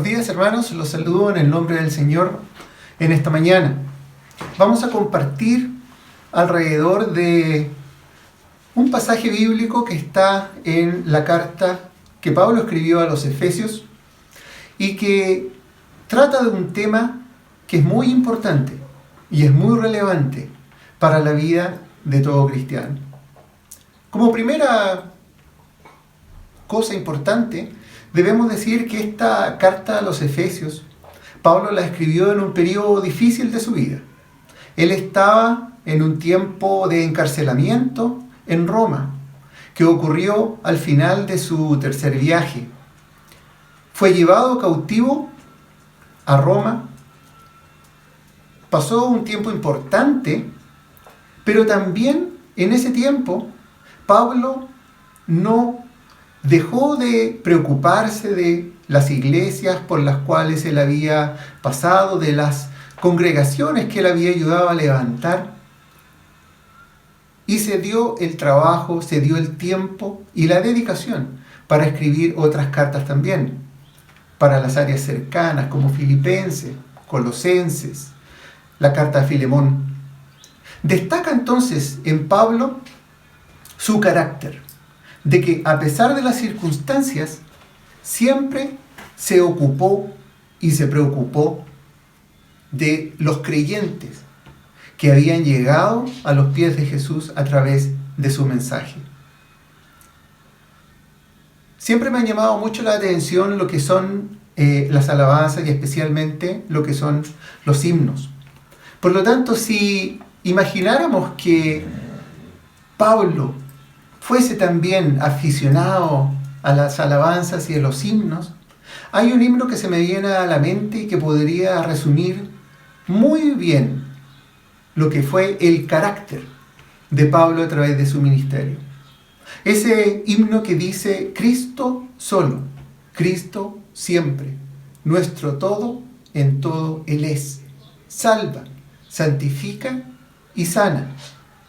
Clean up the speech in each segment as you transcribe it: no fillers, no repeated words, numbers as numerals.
Buenos días, hermanos, los saludo en el nombre del Señor en esta mañana. Vamos a compartir alrededor de un pasaje bíblico que está en la carta que Pablo escribió a los Efesios y que trata de un tema que es muy importante y es muy relevante para la vida de todo cristiano. Como primera cosa importante, debemos decir que esta carta a los Efesios, Pablo la escribió en un periodo difícil de su vida. Él estaba en un tiempo de encarcelamiento en Roma, que ocurrió al final de su tercer viaje. Fue llevado cautivo a Roma, pasó un tiempo importante, pero también en ese tiempo Pablo no dejó de preocuparse de las iglesias por las cuales él había pasado, de las congregaciones que él había ayudado a levantar. Y se dio el trabajo, se dio el tiempo y la dedicación para escribir otras cartas también, para las áreas cercanas como Filipenses, Colosenses, la carta a Filemón. Destaca entonces en Pablo su carácter, de que a pesar de las circunstancias, siempre se ocupó y se preocupó de los creyentes que habían llegado a los pies de Jesús a través de su mensaje. Siempre me han llamado mucho la atención lo que son las alabanzas y especialmente lo que son los himnos. Por lo tanto, si imagináramos que Pablo fuese también aficionado a las alabanzas y a los himnos, hay un himno que se me viene a la mente y que podría resumir muy bien lo que fue el carácter de Pablo a través de su ministerio. Ese himno que dice: Cristo solo, Cristo siempre, nuestro todo, en todo Él es. Salva, santifica y sana.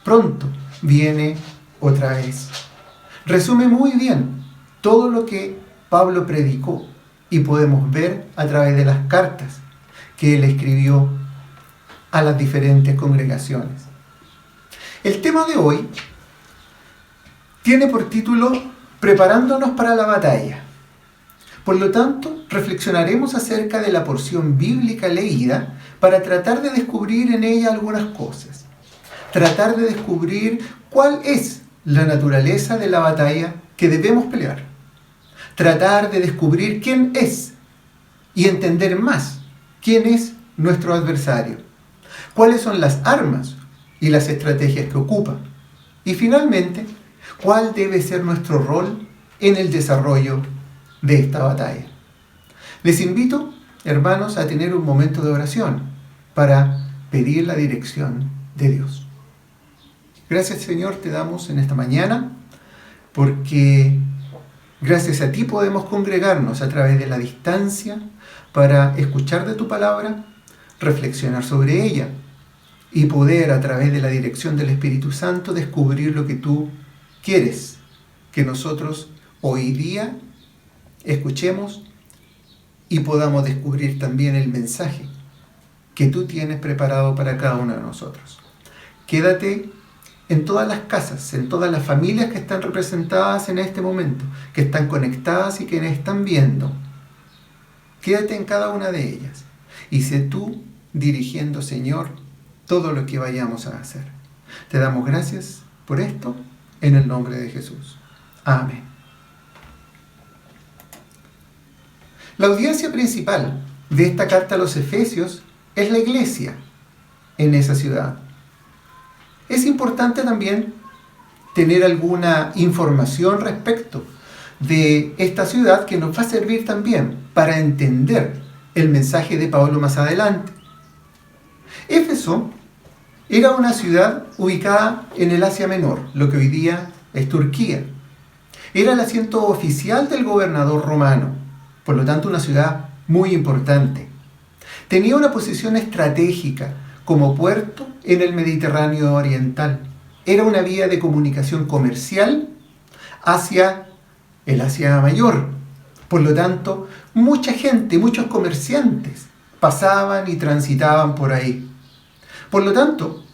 Pronto viene otra vez. Resume muy bien todo lo que Pablo predicó y podemos ver a través de las cartas que él escribió a las diferentes congregaciones. El tema de hoy tiene por título Preparándonos para la batalla. Por lo tanto, reflexionaremos acerca de la porción bíblica leída para tratar de descubrir en ella algunas cosas. Tratar de descubrir cuál es la naturaleza de la batalla que debemos pelear. Tratar de descubrir quién es y entender más quién es nuestro adversario. Cuáles son las armas y las estrategias que ocupa. Y finalmente, cuál debe ser nuestro rol en el desarrollo de esta batalla. Les invito, hermanos, a tener un momento de oración para pedir la dirección de Dios. Gracias, Señor, te damos en esta mañana, porque gracias a ti podemos congregarnos a través de la distancia para escuchar de tu palabra, reflexionar sobre ella y poder a través de la dirección del Espíritu Santo descubrir lo que tú quieres que nosotros hoy día escuchemos y podamos descubrir también el mensaje que tú tienes preparado para cada uno de nosotros. Quédate en todas las casas, en todas las familias que están representadas en este momento, que están conectadas y que nos están viendo. Quédate en cada una de ellas y sé tú dirigiendo, Señor, todo lo que vayamos a hacer. Te damos gracias por esto en el nombre de Jesús. Amén. La audiencia principal de esta carta a los Efesios es la iglesia en esa ciudad. Es importante también tener alguna información respecto de esta ciudad que nos va a servir también para entender el mensaje de Pablo más adelante. Éfeso era una ciudad ubicada en el Asia Menor, lo que hoy día es Turquía. Era el asiento oficial del gobernador romano, por lo tanto una ciudad muy importante. Tenía una posición estratégica como puerto en el Mediterráneo oriental. Era una vía de comunicación comercial hacia el Asia Mayor, Por lo tanto, mucha gente, muchos comerciantes pasaban y transitaban por ahí. Por lo tanto,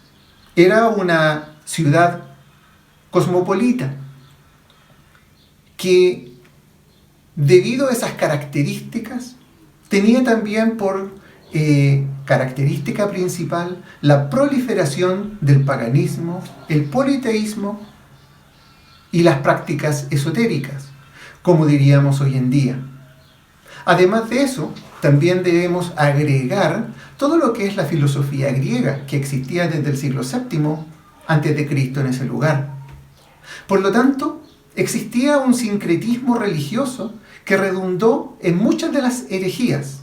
era una ciudad cosmopolita que, debido a esas características, tenía también por característica principal la proliferación del paganismo, el politeísmo y las prácticas esotéricas, como diríamos hoy en día. Además de eso, también debemos agregar todo lo que es la filosofía griega, que existía desde el siglo VII a.C. en ese lugar. Por lo tanto, existía un sincretismo religioso que redundó en muchas de las herejías,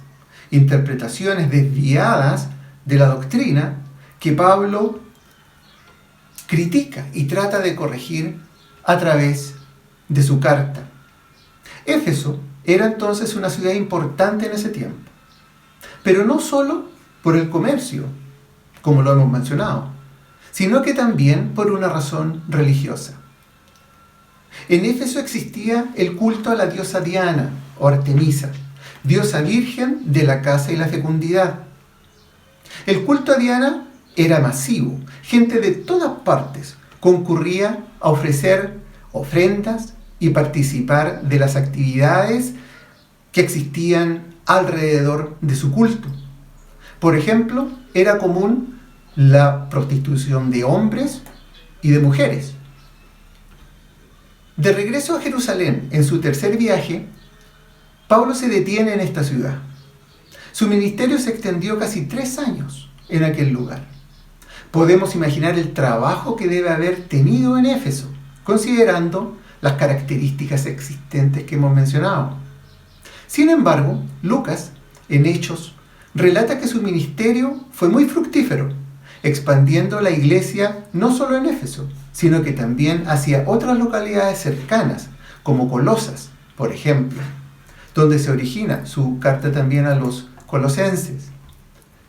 interpretaciones desviadas de la doctrina que Pablo critica y trata de corregir a través de su carta. Éfeso era entonces una ciudad importante en ese tiempo, pero no solo por el comercio, como lo hemos mencionado, sino que también por una razón religiosa. En Éfeso existía el culto a la diosa Diana o Artemisa, diosa virgen de la casa y la fecundidad. El culto a Diana era masivo, gente de todas partes concurría a ofrecer ofrendas y participar de las actividades que existían alrededor de su culto. Por ejemplo, era común la prostitución de hombres y de mujeres. De regreso a Jerusalén, en su tercer viaje, Pablo se detiene en esta ciudad. Su ministerio se extendió casi 3 años en aquel lugar. Podemos imaginar el trabajo que debe haber tenido en Éfeso, considerando las características existentes que hemos mencionado. Sin embargo, Lucas, en Hechos, relata que su ministerio fue muy fructífero, expandiendo la iglesia no solo en Éfeso, sino que también hacia otras localidades cercanas, como Colosas, por ejemplo, donde se origina su carta también a los colosenses.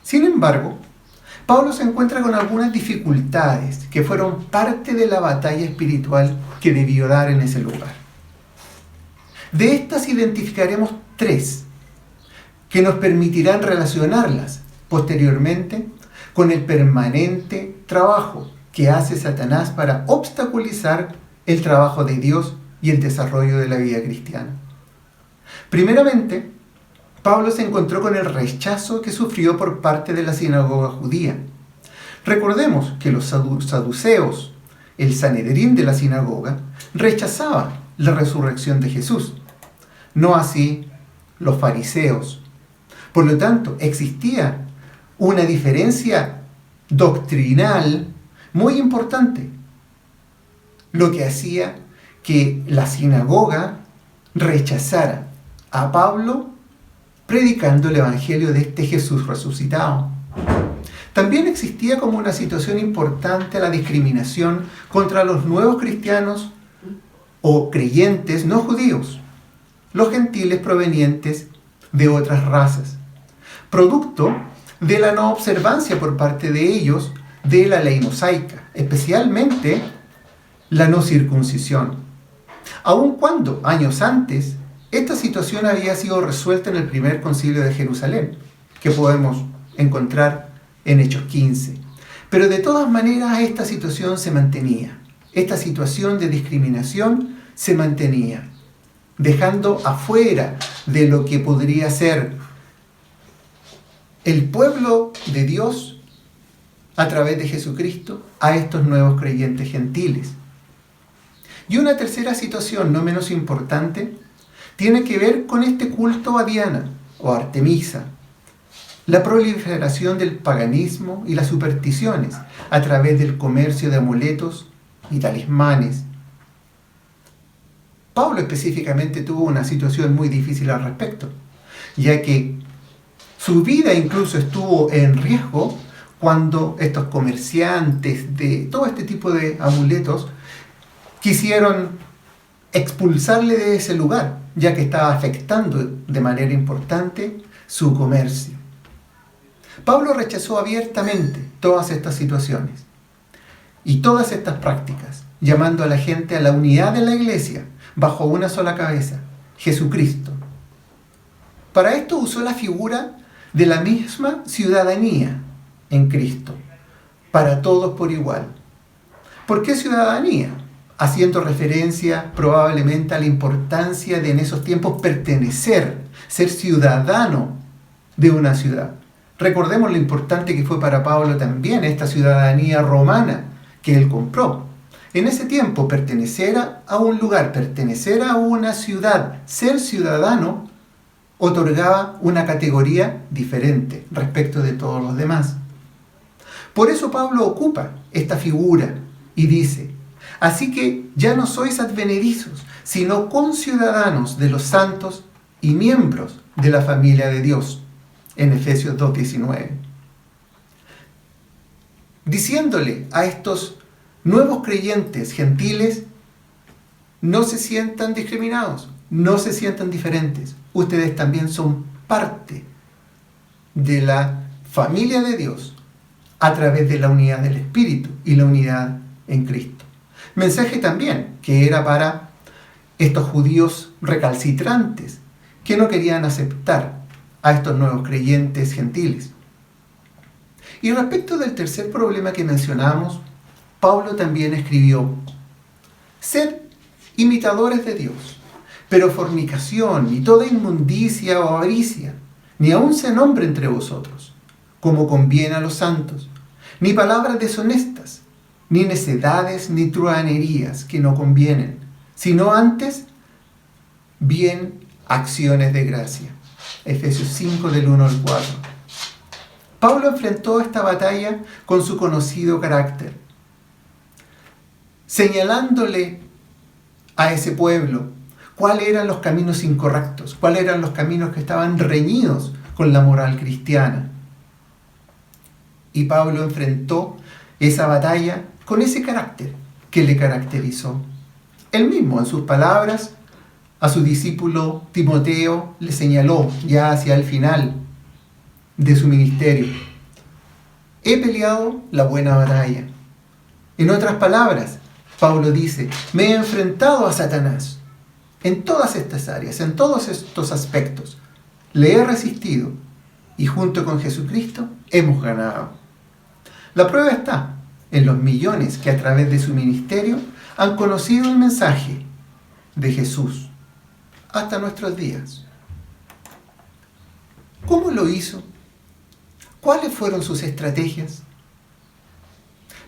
Sin embargo, Pablo se encuentra con algunas dificultades que fueron parte de la batalla espiritual que debió dar en ese lugar. De estas identificaremos 3 que nos permitirán relacionarlas posteriormente con el permanente trabajo que hace Satanás para obstaculizar el trabajo de Dios y el desarrollo de la vida cristiana. Primeramente, Pablo se encontró con el rechazo que sufrió por parte de la sinagoga judía. Recordemos que los saduceos, el Sanedrín de la sinagoga, rechazaba la resurrección de Jesús, no así los fariseos. Por lo tanto, existía una diferencia doctrinal muy importante, lo que hacía que la sinagoga rechazara a Pablo predicando el evangelio de este Jesús resucitado. También existía como una situación importante la discriminación contra los nuevos cristianos o creyentes no judíos, los gentiles provenientes de otras razas, producto de la no observancia por parte de ellos de la ley mosaica, especialmente la no circuncisión. Aun cuando, años antes, esta situación había sido resuelta en el primer concilio de Jerusalén, que podemos encontrar en Hechos 15. Pero de todas maneras esta situación se mantenía. Esta situación de discriminación se mantenía, dejando afuera de lo que podría ser el pueblo de Dios a través de Jesucristo a estos nuevos creyentes gentiles. Y una tercera situación, no menos importante, tiene que ver con este culto a Diana o Artemisa, la proliferación del paganismo y las supersticiones a través del comercio de amuletos y talismanes. Pablo específicamente tuvo una situación muy difícil al respecto, ya que su vida incluso estuvo en riesgo cuando estos comerciantes de todo este tipo de amuletos quisieron expulsarle de ese lugar, ya que estaba afectando de manera importante su comercio. Pablo rechazó abiertamente todas estas situaciones y todas estas prácticas, llamando a la gente a la unidad de la iglesia bajo una sola cabeza, Jesucristo, Para esto usó la figura de la misma ciudadanía en Cristo, para todos por igual. ¿Por qué ciudadanía? Haciendo referencia probablemente a la importancia de en esos tiempos pertenecer, ser ciudadano de una ciudad. Recordemos lo importante que fue para Pablo también esta ciudadanía romana que él compró. En ese tiempo, pertenecer a un lugar, pertenecer a una ciudad, ser ciudadano, otorgaba una categoría diferente respecto de todos los demás. Por eso Pablo ocupa esta figura y dice: así que ya no sois advenedizos, sino conciudadanos de los santos y miembros de la familia de Dios, en Efesios 2:19. Diciéndole a estos nuevos creyentes gentiles: no se sientan discriminados, no se sientan diferentes. Ustedes también son parte de la familia de Dios a través de la unidad del Espíritu y la unidad en Cristo. Mensaje también que era para estos judíos recalcitrantes que no querían aceptar a estos nuevos creyentes gentiles. Y respecto del tercer problema que mencionamos, Pablo también escribió: sed imitadores de Dios, pero fornicación y toda inmundicia o avaricia, ni aun se nombre entre vosotros, como conviene a los santos, ni palabras deshonestas, ni necedades, ni truhanerías que no convienen, sino antes bien acciones de gracia. Efesios 5 del 1 al 4. Pablo enfrentó esta batalla con su conocido carácter, señalándole a ese pueblo cuáles eran los caminos incorrectos, cuáles eran los caminos que estaban reñidos con la moral cristiana. Y Pablo enfrentó esa batalla con ese carácter que le caracterizó. Él mismo, en sus palabras, a su discípulo Timoteo le señaló ya hacia el final de su ministerio: he peleado la buena batalla. En otras palabras, Pablo dice: me he enfrentado a Satanás en todas estas áreas, en todos estos aspectos. Le he resistido y junto con Jesucristo hemos ganado. La prueba está en los millones que a través de su ministerio han conocido el mensaje de Jesús hasta nuestros días. ¿Cómo lo hizo? ¿Cuáles fueron sus estrategias?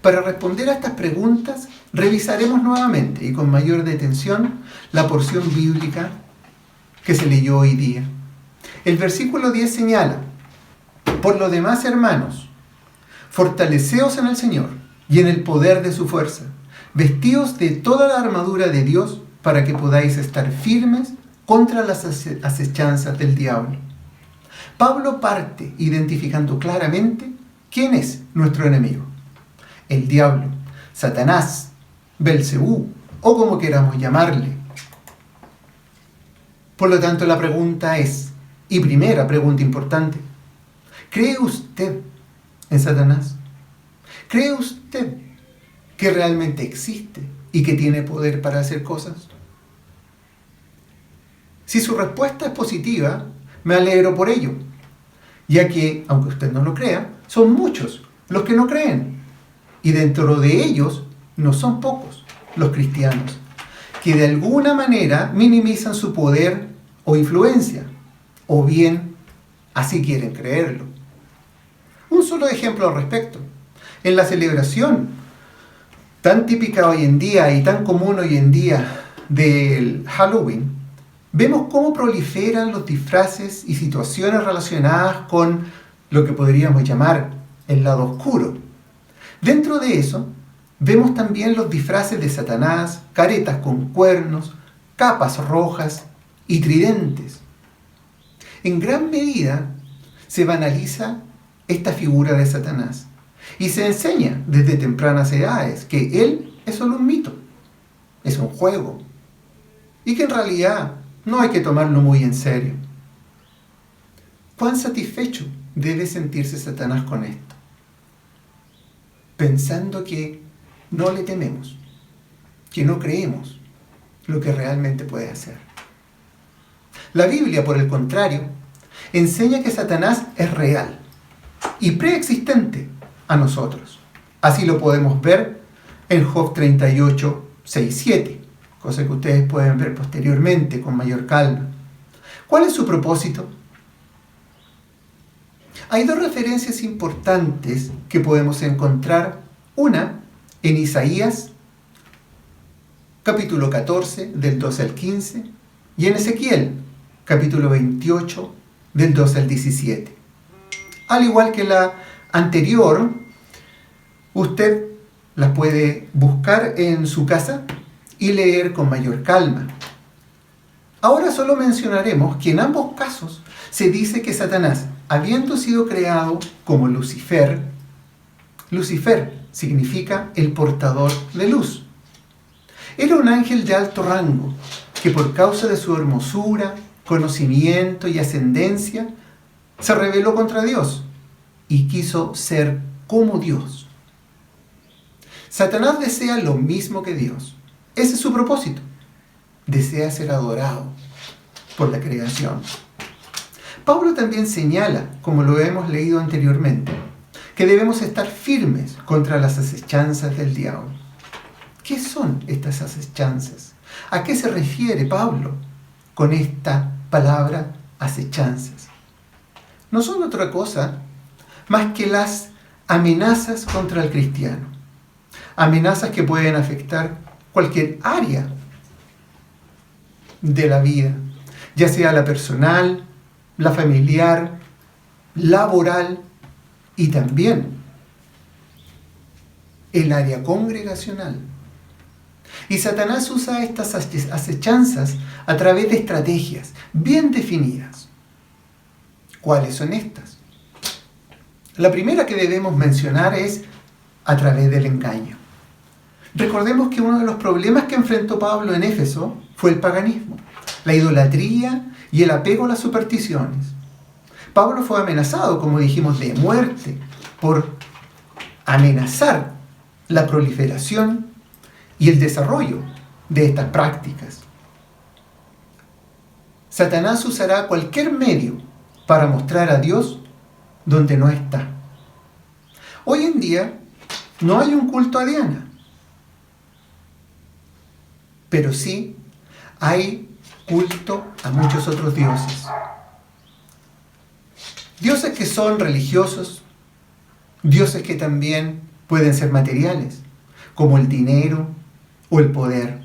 Para responder a estas preguntas, revisaremos nuevamente y con mayor detención la porción bíblica que se leyó hoy día. El versículo 10 señala: por lo demás, hermanos, fortaleceos en el Señor y en el poder de su fuerza, vestíos de toda la armadura de Dios para que podáis estar firmes contra las acechanzas del diablo. Pablo parte identificando claramente quién es nuestro enemigo: el diablo, Satanás, Belcebú, o como queramos llamarle. Por lo tanto, la pregunta es, y primera pregunta importante: ¿cree usted en Satanás? ¿Cree usted que realmente existe y que tiene poder para hacer cosas? Si su respuesta es positiva, me alegro por ello, ya que, aunque usted no lo crea, son muchos los que no creen. Y dentro de ellos no son pocos los cristianos, que de alguna manera minimizan su poder o influencia, o bien así quieren creerlo. Un solo ejemplo al respecto. En la celebración tan típica hoy en día y tan común hoy en día del Halloween, vemos cómo proliferan los disfraces y situaciones relacionadas con lo que podríamos llamar el lado oscuro. Dentro de eso, vemos también los disfraces de Satanás, caretas con cuernos, capas rojas y tridentes. En gran medida se banaliza esta figura de Satanás y se enseña desde tempranas edades que él es solo un mito, es un juego, y que en realidad no hay que tomarlo muy en serio. ¿Cuán satisfecho debe sentirse Satanás con esto? Pensando que no le tememos, que no creemos lo que realmente puede hacer. La Biblia, por el contrario, enseña que Satanás es real y preexistente a nosotros. Así lo podemos ver en Job 38, 6, 7, cosa que ustedes pueden ver posteriormente con mayor calma. ¿Cuál es su propósito? Hay dos referencias importantes que podemos encontrar. Una en Isaías, capítulo 14, del 12 al 15, y en Ezequiel, capítulo 28, del 12 al 17. Al igual que la anterior, usted la puede buscar en su casa y leer con mayor calma. Ahora solo mencionaremos que en ambos casos se dice que Satanás, habiendo sido creado como Lucifer, Lucifer significa el portador de luz. Era un ángel de alto rango que por causa de su hermosura, conocimiento y ascendencia se rebeló contra Dios y quiso ser como Dios. Satanás desea lo mismo que Dios. Ese es su propósito. Desea ser adorado por la creación. Pablo también señala, como lo hemos leído anteriormente, que debemos estar firmes contra las acechanzas del diablo. ¿Qué son estas acechanzas? ¿A qué se refiere Pablo con esta palabra acechanzas? No son otra cosa más que las amenazas contra el cristiano. Amenazas que pueden afectar cualquier área de la vida, ya sea la personal, la familiar, laboral y también el área congregacional. Y Satanás usa estas acechanzas a través de estrategias bien definidas. ¿Cuáles son estas? La primera que debemos mencionar es a través del engaño. Recordemos que uno de los problemas que enfrentó Pablo en Éfeso fue el paganismo, la idolatría y el apego a las supersticiones. Pablo fue amenazado, como dijimos, de muerte por amenazar la proliferación y el desarrollo de estas prácticas. Satanás usará cualquier medio para mostrar a Dios donde no está. Hoy en día no hay un culto a Diana, pero sí hay culto a muchos otros dioses. Dioses que son religiosos, dioses que también pueden ser materiales, como el dinero o el poder.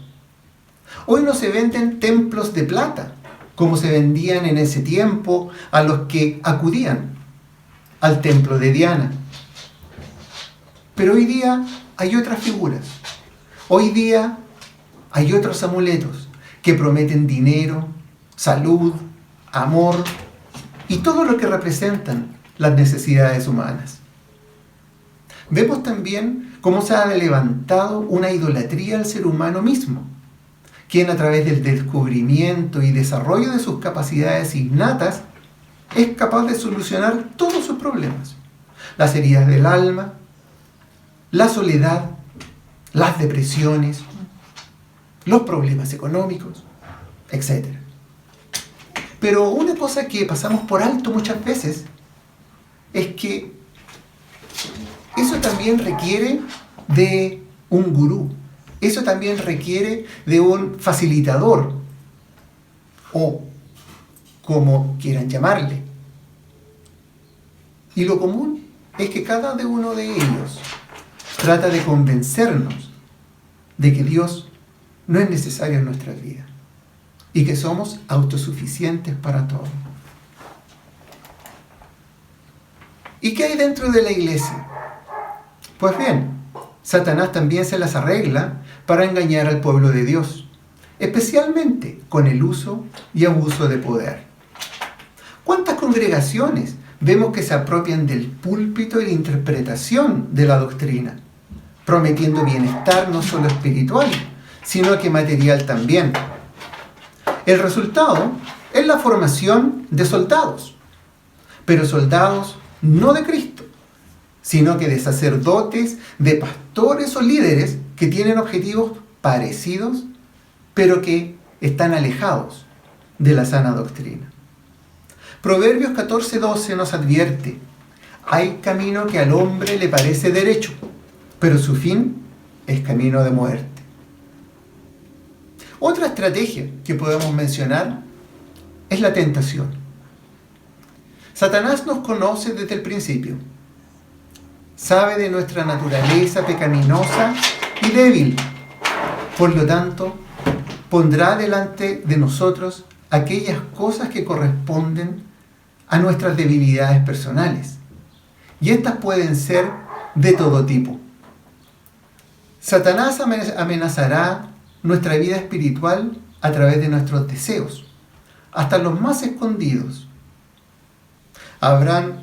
Hoy no se venden templos de plata, como se vendían en ese tiempo a los que acudían al templo de Diana. Pero hoy día hay otras figuras. Hoy día hay otros amuletos que prometen dinero, salud, amor y todo lo que representan las necesidades humanas. Vemos también cómo se ha levantado una idolatría al ser humano mismo, quien a través del descubrimiento y desarrollo de sus capacidades innatas es capaz de solucionar todos sus problemas. Las heridas del alma, la soledad, las depresiones, los problemas económicos, etc. Pero una cosa que pasamos por alto muchas veces es que eso también requiere de un gurú. Eso también requiere de un facilitador, o como quieran llamarle. Y lo común es que cada uno de ellos trata de convencernos de que Dios no es necesario en nuestras vidas y que somos autosuficientes para todo. ¿Y qué hay dentro de la iglesia? Pues bien, Satanás también se las arregla para engañar al pueblo de Dios, especialmente con el uso y abuso de poder. ¿Cuántas congregaciones vemos que se apropian del púlpito y la interpretación de la doctrina, prometiendo bienestar no solo espiritual, sino que material también? El resultado es la formación de soldados, pero soldados no de Cristo, sino que de sacerdotes, de pastores o líderes que tienen objetivos parecidos, pero que están alejados de la sana doctrina. Proverbios 14:12 nos advierte: hay camino que al hombre le parece derecho, pero su fin es camino de muerte. Otra estrategia que podemos mencionar es la tentación. Satanás nos conoce desde el principio. Sabe de nuestra naturaleza pecaminosa y débil. Por lo tanto, pondrá delante de nosotros aquellas cosas que corresponden a nuestras debilidades personales. Y estas pueden ser de todo tipo. Satanás amenazará nuestra vida espiritual a través de nuestros deseos, hasta los más escondidos. Habrán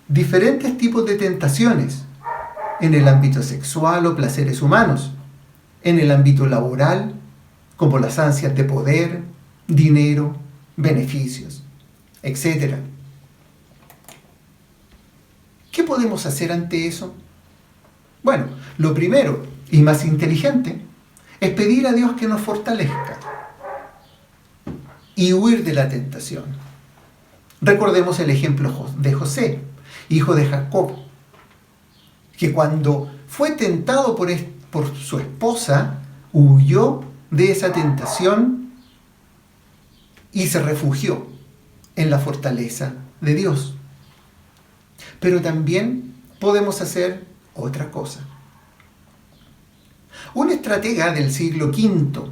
diferentes tipos de tentaciones en el ámbito sexual o placeres humanos, en el ámbito laboral, como las ansias de poder, dinero, beneficios, etc. ¿Qué podemos hacer ante eso? Bueno, lo primero y más inteligente es pedir a Dios que nos fortalezca y huir de la tentación. Recordemos el ejemplo de José, hijo de Jacob, que cuando fue tentado por su esposa, huyó de esa tentación y se refugió en la fortaleza de Dios. Pero también podemos hacer otra cosa. Un estratega del siglo V,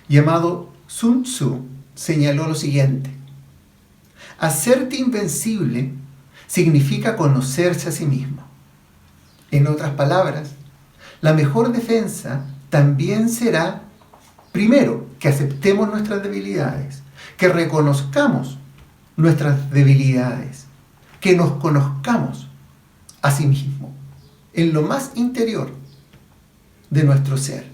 llamado Sun Tzu, señaló lo siguiente: hacerte invencible significa conocerse a sí mismo. En otras palabras, la mejor defensa también será, primero, que aceptemos nuestras debilidades, que reconozcamos nuestras debilidades, que nos conozcamos a sí mismo, en lo más interior de nuestro ser.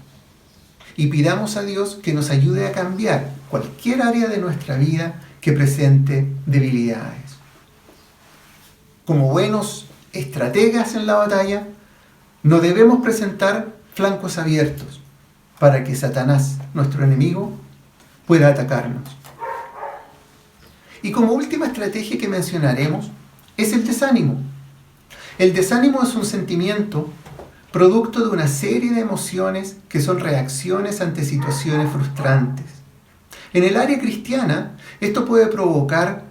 Y pidamos a Dios que nos ayude a cambiar cualquier área de nuestra vida que presente debilidades. Como buenos estrategas en la batalla, no debemos presentar flancos abiertos para que Satanás, nuestro enemigo, pueda atacarnos. Y como última estrategia que mencionaremos es el desánimo. El desánimo es un sentimiento producto de una serie de emociones que son reacciones ante situaciones frustrantes. En el área cristiana, esto puede provocar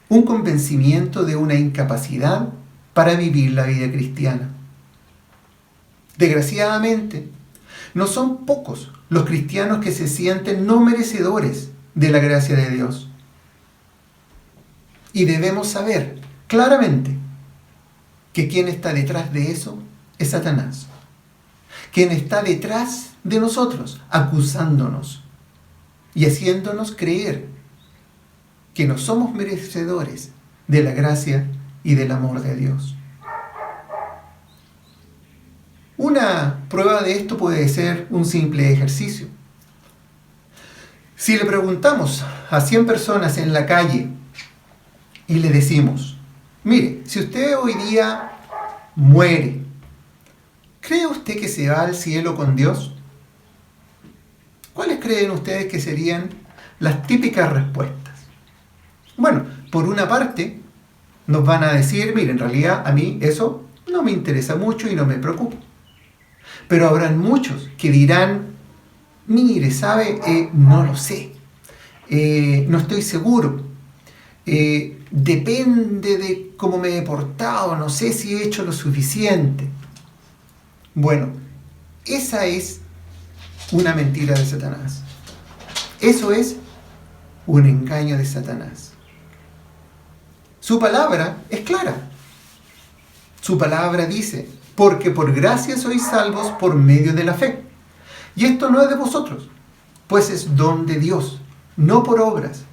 un convencimiento de una incapacidad para vivir la vida cristiana. Desgraciadamente, no son pocos los cristianos que se sienten no merecedores de la gracia de Dios. Y debemos saber claramente que quien está detrás de eso es Satanás. Quien está detrás de nosotros, acusándonos y haciéndonos creer que no somos merecedores de la gracia y del amor de Dios. Una prueba de esto puede ser un simple ejercicio. Si le preguntamos a 100 personas en la calle y le decimos: mire, si usted hoy día muere, ¿cree usted que se va al cielo con Dios? ¿Cuáles creen ustedes que serían las típicas respuestas? Bueno, por una parte, nos van a decir: mire, en realidad a mí eso no me interesa mucho y no me preocupa. Pero habrán muchos que dirán: mire, ¿sabe? No lo sé. No estoy seguro. Depende de cómo me he portado. No sé si he hecho lo suficiente. Bueno, esa es una mentira de Satanás. Eso es un engaño de Satanás. Su palabra es clara. Su palabra dice: porque por gracia sois salvos por medio de la fe. Y esto no es de vosotros, pues es don de Dios, no por obras,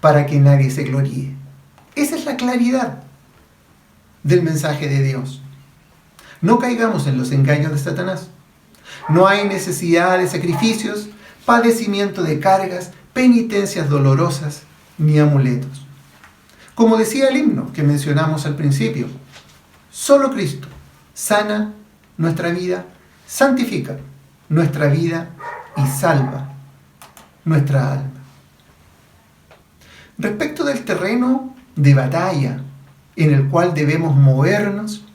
para que nadie se gloríe. Esa es la claridad del mensaje de Dios. No caigamos en los engaños de Satanás. No hay necesidad de sacrificios, padecimiento de cargas, penitencias dolorosas, ni amuletos. Como decía el himno que mencionamos al principio, solo Cristo sana nuestra vida, santifica nuestra vida y salva nuestra alma. Respecto del terreno de batalla en el cual debemos movernos,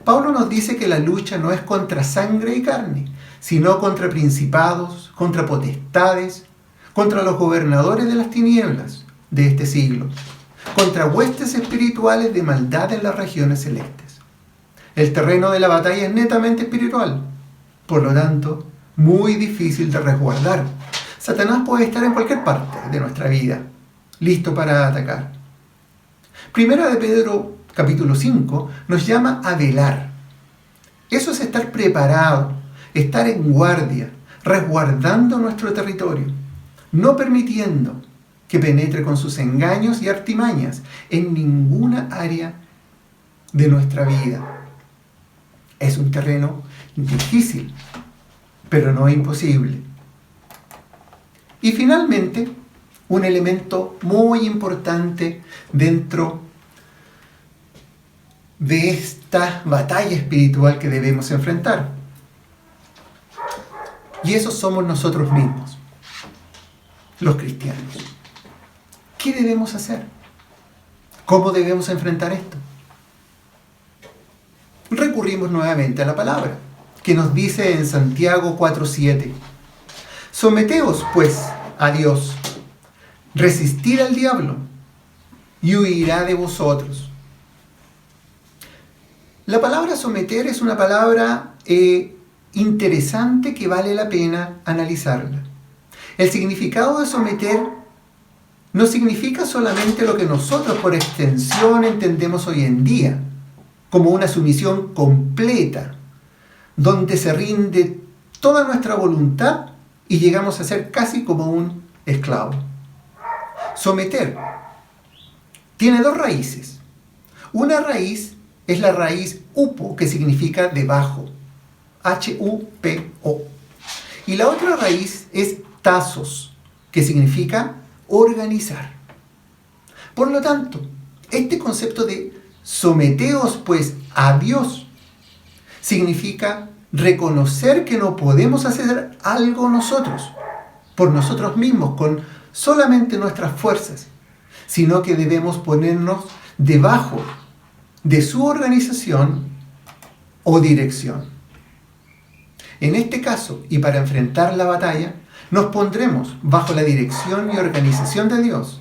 Pablo nos dice que la lucha no es contra sangre y carne, sino contra principados, contra potestades, contra los gobernadores de las tinieblas de este siglo, contra huestes espirituales de maldad en las regiones celestes. El terreno de la batalla es netamente espiritual, por lo tanto, muy difícil de resguardar. Satanás puede estar en cualquier parte de nuestra vida, listo para atacar. Primera de Pedro, capítulo 5, nos llama a velar. Eso es estar preparado, estar en guardia, resguardando nuestro territorio, no permitiendo que penetre con sus engaños y artimañas en ninguna área de nuestra vida. Es un terreno difícil, pero no imposible. Y finalmente, un elemento muy importante dentro de esta batalla espiritual que debemos enfrentar. Y esos somos nosotros mismos, los cristianos. ¿Qué debemos hacer? ¿Cómo debemos enfrentar esto? Recurrimos nuevamente a la palabra, que nos dice en Santiago 4:7, someteos, pues, a Dios, resistid al diablo, y huirá de vosotros. La palabra someter es una palabra interesante que vale la pena analizarla. El significado de someter no significa solamente lo que nosotros por extensión entendemos hoy en día, como una sumisión completa, donde se rinde toda nuestra voluntad y llegamos a ser casi como un esclavo. Someter tiene dos raíces. Una raíz es la raíz upo, que significa debajo, H-U-P-O. Y la otra raíz es tasos, que significa organizar. Por lo tanto, este concepto de someteos pues a Dios significa reconocer que no podemos hacer algo nosotros, por nosotros mismos, con solamente nuestras fuerzas, sino que debemos ponernos debajo de su organización o dirección. En este caso, y para enfrentar la batalla, nos pondremos bajo la dirección y organización de Dios,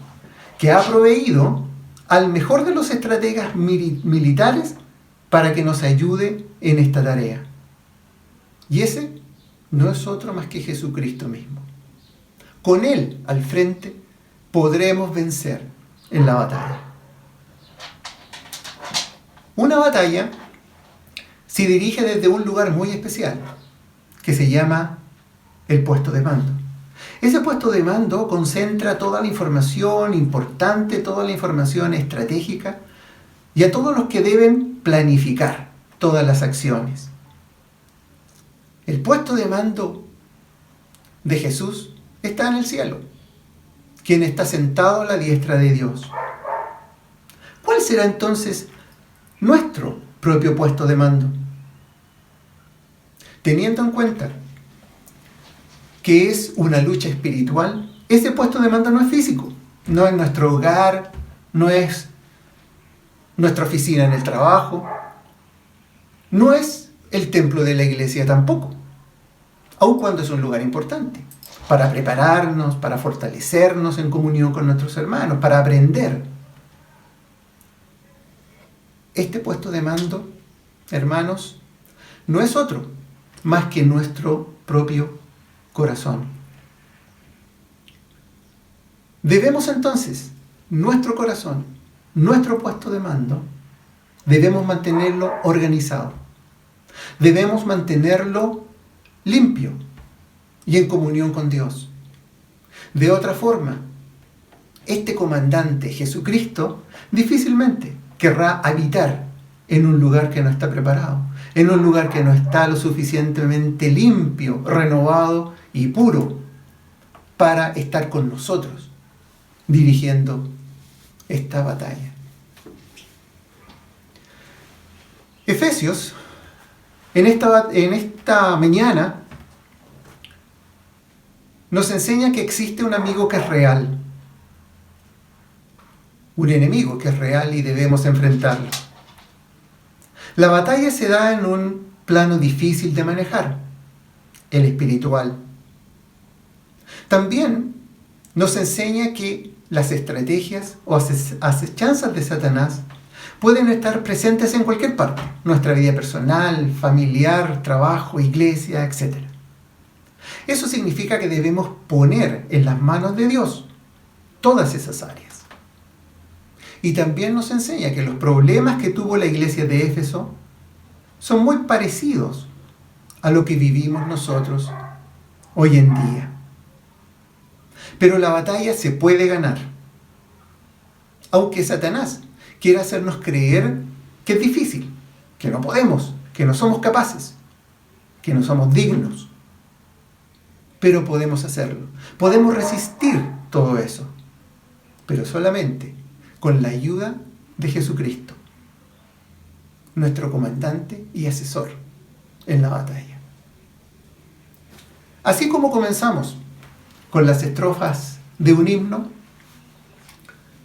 que ha proveído al mejor de los estrategas militares para que nos ayude en esta tarea. Y ese no es otro más que Jesucristo mismo. Con Él al frente podremos vencer en la batalla. Una batalla se dirige desde un lugar muy especial, que se llama el puesto de mando. Ese puesto de mando concentra toda la información importante, toda la información estratégica y a todos los que deben planificar todas las acciones. El puesto de mando de Jesús está en el cielo, quien está sentado a la diestra de Dios. ¿Cuál será entonces nuestro propio puesto de mando? Teniendo en cuenta que es una lucha espiritual, ese puesto de mando no es físico, no es nuestro hogar, no es nuestra oficina en el trabajo, no es el templo de la iglesia tampoco, aun cuando es un lugar importante, para prepararnos, para fortalecernos en comunión con nuestros hermanos, para aprender. Este puesto de mando, hermanos, no es otro más que nuestro propio corazón. Debemos entonces, nuestro corazón, nuestro puesto de mando, debemos mantenerlo organizado. Debemos mantenerlo limpio y en comunión con Dios. De otra forma, este comandante Jesucristo difícilmente querrá habitar en un lugar que no está preparado, en un lugar que no está lo suficientemente limpio, renovado y puro para estar con nosotros dirigiendo esta batalla. Efesios, en esta mañana, nos enseña que existe un amigo que es real. un enemigo que es real y debemos enfrentarlo. La batalla se da en un plano difícil de manejar, el espiritual. También nos enseña que las estrategias o acechanzas de Satanás pueden estar presentes en cualquier parte, nuestra vida personal, familiar, trabajo, iglesia, etc. Eso significa que debemos poner en las manos de Dios todas esas áreas. Y también nos enseña que los problemas que tuvo la iglesia de Éfeso son muy parecidos a lo que vivimos nosotros hoy en día. Pero la batalla se puede ganar, aunque Satanás quiera hacernos creer que es difícil, que no podemos, que no somos capaces, que no somos dignos. Pero podemos hacerlo, podemos resistir todo eso, pero solamente con la ayuda de Jesucristo, nuestro comandante y asesor en la batalla. Así como comenzamos con las estrofas de un himno,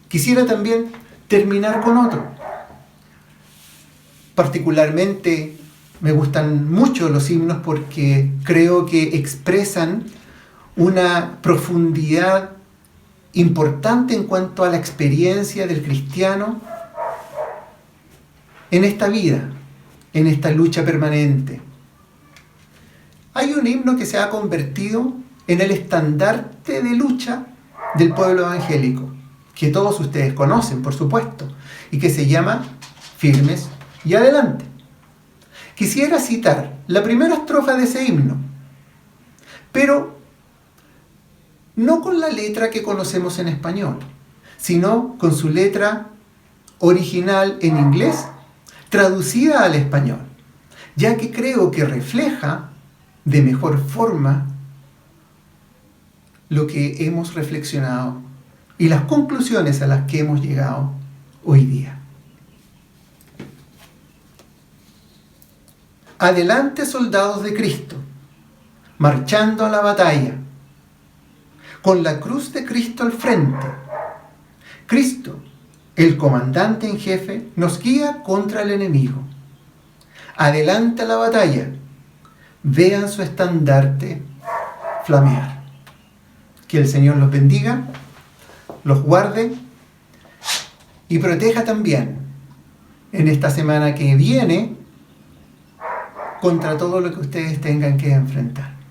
quisiera también terminar con otro. Particularmente me gustan mucho los himnos porque creo que expresan una profundidad importante en cuanto a la experiencia del cristiano en esta vida, en esta lucha permanente. Hay un himno que se ha convertido en el estandarte de lucha del pueblo evangélico, que todos ustedes conocen, por supuesto, y que se llama Firmes y Adelante. Quisiera citar la primera estrofa de ese himno, pero no con la letra que conocemos en español, sino con su letra original en inglés, traducida al español, ya que creo que refleja de mejor forma lo que hemos reflexionado y las conclusiones a las que hemos llegado hoy día. Adelante, soldados de Cristo, marchando a la batalla, con la cruz de Cristo al frente. Cristo, el comandante en jefe, nos guía contra el enemigo. Adelante a la batalla, vean su estandarte flamear. Que el Señor los bendiga, los guarde y proteja también en esta semana que viene contra todo lo que ustedes tengan que enfrentar.